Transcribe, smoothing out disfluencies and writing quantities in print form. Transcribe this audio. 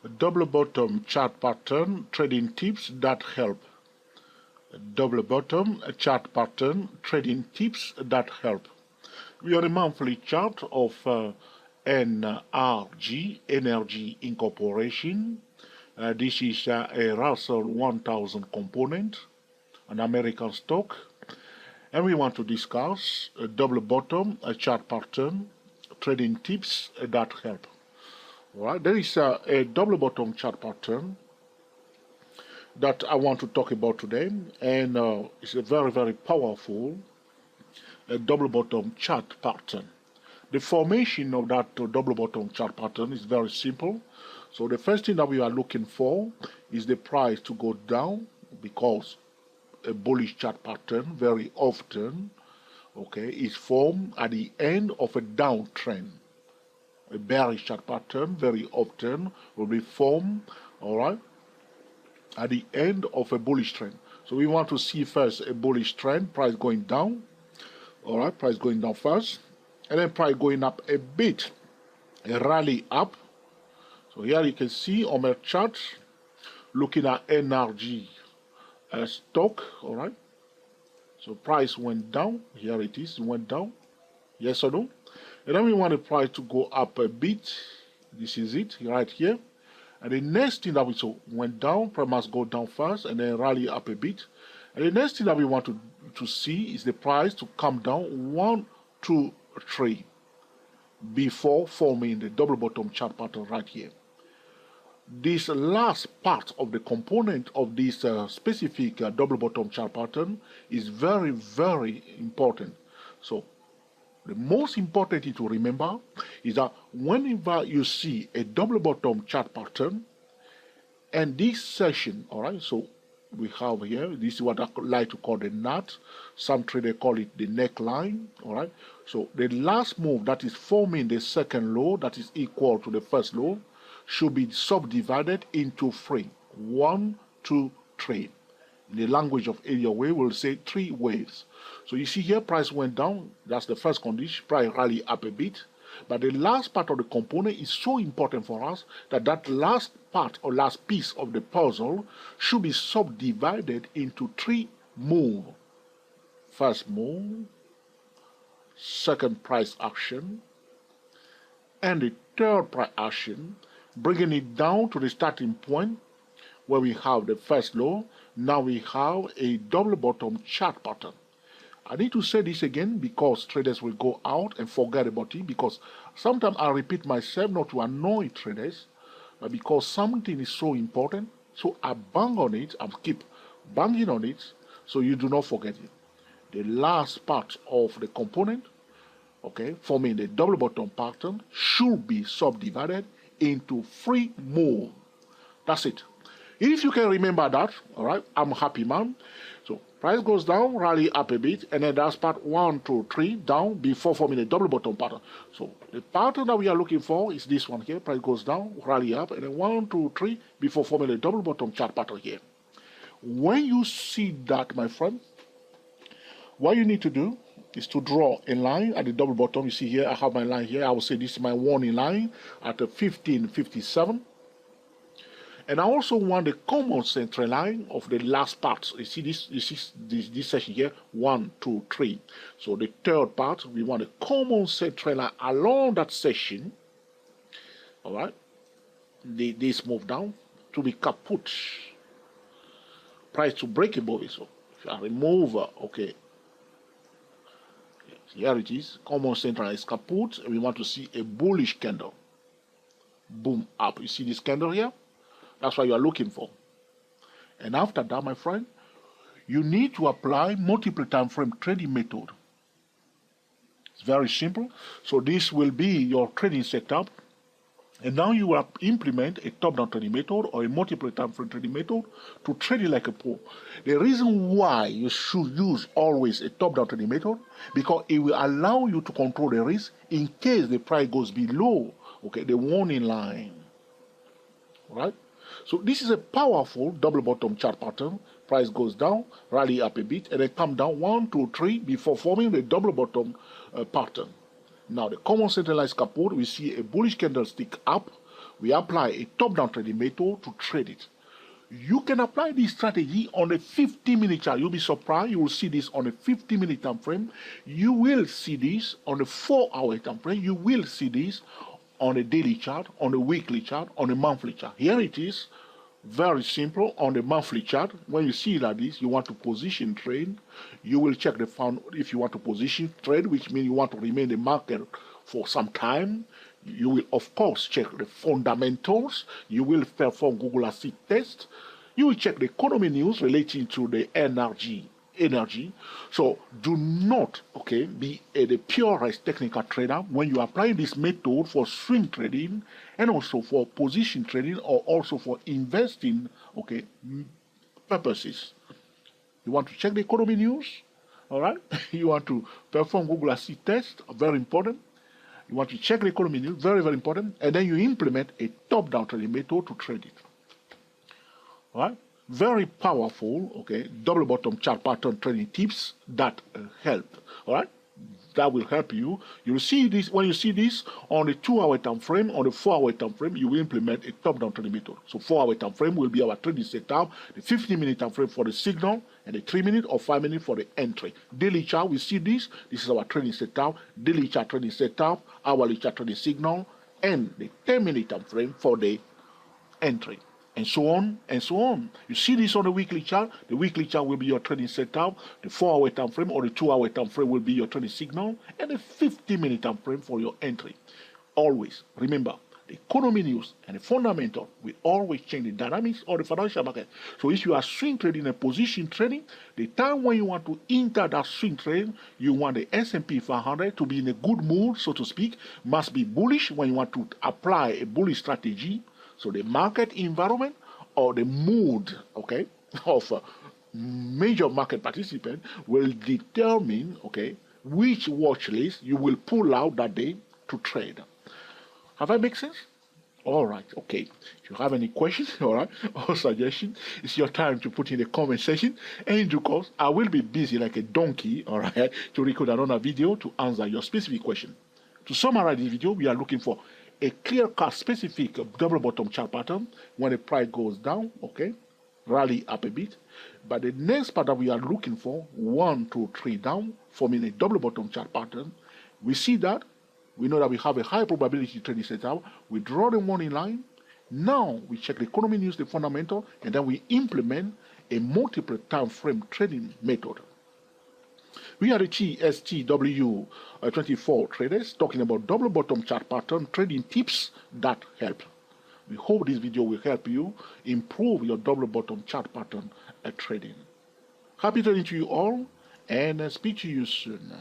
Double bottom chart pattern trading tips that help. Double bottom chart pattern trading tips that help. We are a monthly chart of NRG Energy Incorporation. This is a Russell 1000 component, an American stock, and we want to discuss a double bottom a chart pattern trading tips that help. Right, there is a double bottom chart pattern that I want to talk about today, and it's a very powerful double bottom chart pattern. The formation of that double bottom chart pattern is very simple. So the first thing that we are looking for is the price to go down, because a bullish chart pattern very often, okay, is formed at the end of a downtrend. A bearish chart pattern very often will be formed, all right, at the end of a bullish trend. So we want to see first a bullish trend, price going down, all right, price going down first, and then price going up a bit, a rally up. So here you can see on my chart, looking at NRG stock, all right. So price went down, here it is, went down, yes or no? And then we want the price to go up a bit. This is it right here. And the next thing that we saw went down, price must go down first and then rally up a bit. And the next thing that we want to see is the price to come down 1, 2, 3 before forming the double bottom chart pattern right here. This last part of the component of this specific double bottom chart pattern is very important. So the most important thing to remember is that whenever you see a double bottom chart pattern, and this session, all right, so we have here, this is what I like to call the knot. Some traders call it the neckline, all right. So the last move that is forming the second low that is equal to the first low should be subdivided into 3. 1, 2, 3. In the language of area wave, we'll say 3 waves. So you see here, price went down. That's the first condition. Price rally up a bit. But the last part of the component is so important for us that that last part or last piece of the puzzle should be subdivided into 3 moves. First move, second price action, and the third price action, bringing it down to the starting point where we have the first low. Now we have a double bottom chart pattern. I need to say this again because traders will go out and forget about it, because sometimes I repeat myself not to annoy traders, but because something is so important, so I bang on it, I keep banging on it so you do not forget it. The last part of the component, okay, forming the double bottom pattern should be subdivided into 3 moves. That's it. If you can remember that, all right, I'm happy, man. So price goes down, rally up a bit, and then that's part 1, 2, 3 down before forming a double bottom pattern. So the pattern that we are looking for is this one here. Price goes down, rally up, and then 1, 2, 3 before forming a double bottom chart pattern here. When you see that, my friend, what you need to do is to draw a line at the double bottom. You see here, I have my line here. I will say this is my warning line at the 1557. And I also want the common central line of the last part. You see this section here, 1, 2, 3. So the third part, we want a common central line along that section. All right. This move down to be kaput. Price to break above it. So if I remove, okay. Here it is. Common central line is kaput. And we want to see a bullish candle. Boom, up. You see this candle here? That's what you are looking for. And after that, my friend, you need to apply multiple time frame trading method. It's very simple. So this will be your trading setup. And now you will implement a top-down trading method or a multiple time frame trading method to trade it like a pro. The reason why you should use always a top-down trading method, because it will allow you to control the risk in case the price goes below, okay, the warning line. All right? So this is a powerful double bottom chart pattern. Price goes down, rally up a bit, and then come down 1, 2, 3 before forming the double bottom pattern. Now the common centralized kaput, we see a bullish candlestick up we apply a top-down trading method to trade it. You can apply this strategy on a 50-minute chart. You'll be surprised. You will see this on a 50-minute time frame. You will see this on a 4-hour time frame. You will see this on a daily chart, on a weekly chart, on a monthly chart. Here it is. Very simple. On the monthly chart, when you see like this, you want to position trade. You will check the fund if you want to position trade, which means you want to remain in the market for some time. You will, of course, check the fundamentals. You will perform Google Asset test. You will check the economy news relating to the energy. So do not, be the purest technical trader when you apply this method for swing trading and also for position trading or also for investing, purposes. You want to check the economy news, all right? You want to perform Google Asset test, very important. You want to check the economy news, very, very important. And then you implement a top-down trading method to trade it. All right? Very powerful, double bottom chart pattern trading tips that help. All right? That will help you. You will see this, when you see this on the 2-hour time frame, on the 4-hour time frame, you will implement a top-down trading method. So 4-hour time frame will be our trading setup, the 15-minute time frame for the signal, and the 3-minute or 5-minute for the entry. Daily chart, we see this. This is our trading setup, daily chart trading setup, hourly chart trading signal, and the 10-minute time frame for the entry. And so on, and so on. You see this on the weekly chart. The weekly chart will be your trading setup. The 4-hour time frame or the 2-hour time frame will be your trading signal. And the 50-minute time frame for your entry. Always, remember, the economy news and the fundamental will always change the dynamics of the financial market. So if you are swing trading and position trading, the time when you want to enter that swing trade, you want the S&P 500 to be in a good mood, so to speak, must be bullish when you want to apply a bullish strategy. So the market environment or the mood, of major market participant will determine, which watch list you will pull out that day to trade. Have I made sense? All right, okay. If you have any questions, all right, or suggestions, it's your time to put in the comment section. And in due course, I will be busy like a donkey, all right, to record another video to answer your specific question. To summarize this video, we are looking for a clear-cut specific double bottom chart pattern when the price goes down, rally up a bit. But the next part that we are looking for, 1, 2, 3 down, forming a double bottom chart pattern. We see that. We know that we have a high probability trading setup. We draw the money line. Now we check the economy news, the fundamental, and then we implement a multiple time frame trading method. We are the TSTW24 traders talking about double bottom chart pattern trading tips that help. We hope this video will help you improve your double bottom chart pattern trading. Happy trading to you all, and speak to you soon.